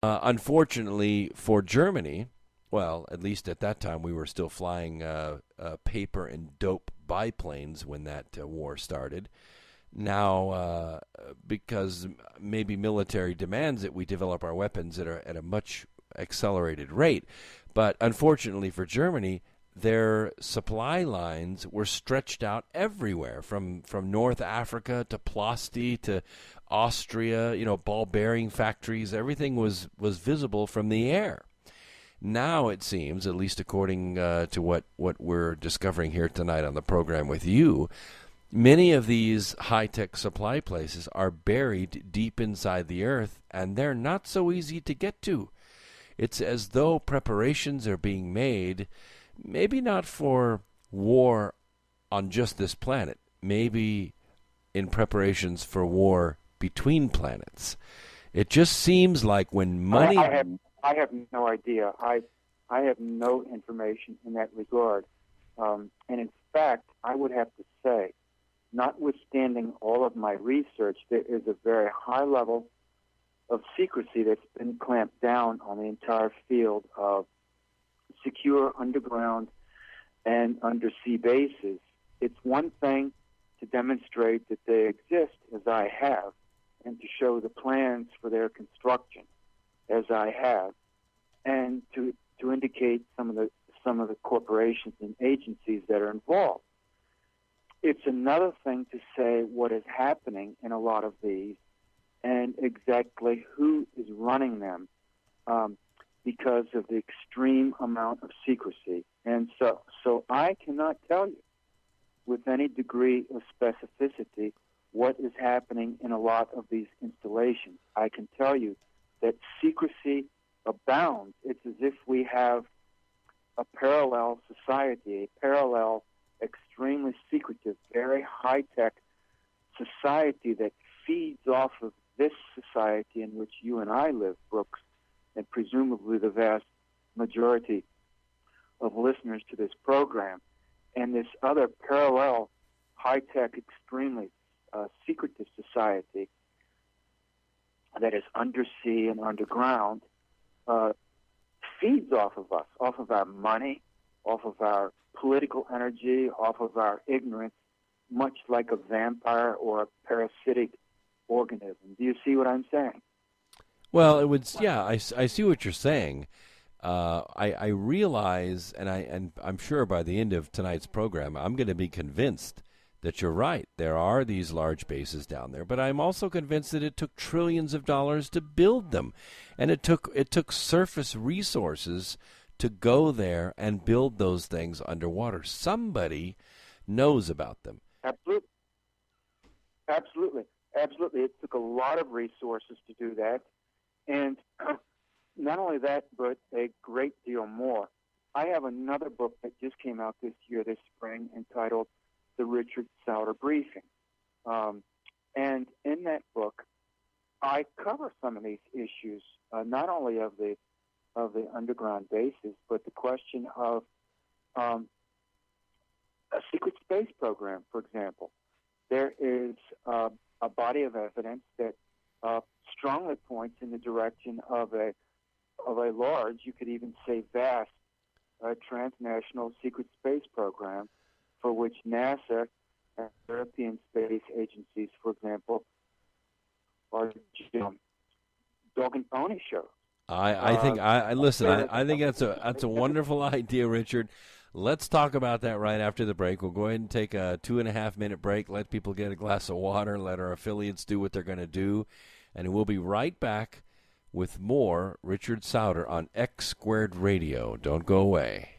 Unfortunately for Germany, well, at least at that time, we were still flying paper and dope biplanes when that war started. Now, because maybe military demands it, we develop our weapons at a much accelerated rate. But unfortunately for Germany, their supply lines were stretched out everywhere, from North Africa to Plosti to Austria. Ball bearing factories. Everything was visible from the air. Now it seems, at least according to what we're discovering here tonight on the program with you, many of these high-tech supply places are buried deep inside the earth, and they're not so easy to get to. It's as though preparations are being made, maybe not for war on just this planet, maybe in preparations for war between planets. It just seems like when money... I have no idea. I have no information in that regard. And in fact, I would have to say, notwithstanding all of my research, there is a very high level of secrecy that's been clamped down on the entire field of secure underground and undersea bases. It's one thing to demonstrate that they exist, as I have, and to show the plans for their construction, as I have, and to indicate some of the corporations and agencies that are involved. It's another thing to say what is happening in a lot of these and exactly who is running them, because of the extreme amount of secrecy. And so I cannot tell you with any degree of specificity what is happening in a lot of these installations. I can tell you that secrecy abounds. It's as if we have a parallel society, a parallel, extremely secretive, very high-tech society that feeds off of this society in which you and I live, Brooks, and presumably the vast majority of listeners to this program, and this other parallel, high-tech, extremely secretive society that is undersea and underground, feeds off of us, off of our money, off of our political energy, off of our ignorance, much like a vampire or a parasitic organism. Do you see what I'm saying? Well, it would. Yeah, I see what you're saying. I realize, and I'm sure by the end of tonight's program, I'm going to be convinced that you're right. There are these large bases down there, but I'm also convinced that it took trillions of dollars to build them, and it took surface resources to go there and build those things underwater. Somebody knows about them. Absolutely. Absolutely. It took a lot of resources to do that. And not only that, but a great deal more. I have another book that just came out this spring, entitled The Richard Sauder Briefing. And in that book, I cover some of these issues, not only of the underground bases, but the question of a secret space program, for example. There is a body of evidence that strongly points in the direction of a large, you could even say vast, transnational secret space program, for which NASA and European space agencies, for example, are dog and pony shows. I think I think that's a wonderful idea, Richard. Let's talk about that right after the break. We'll go ahead and take a 2.5-minute break, let people get a glass of water, let our affiliates do what they're going to do, and we'll be right back with more Richard Sauder on X Squared Radio. Don't go away.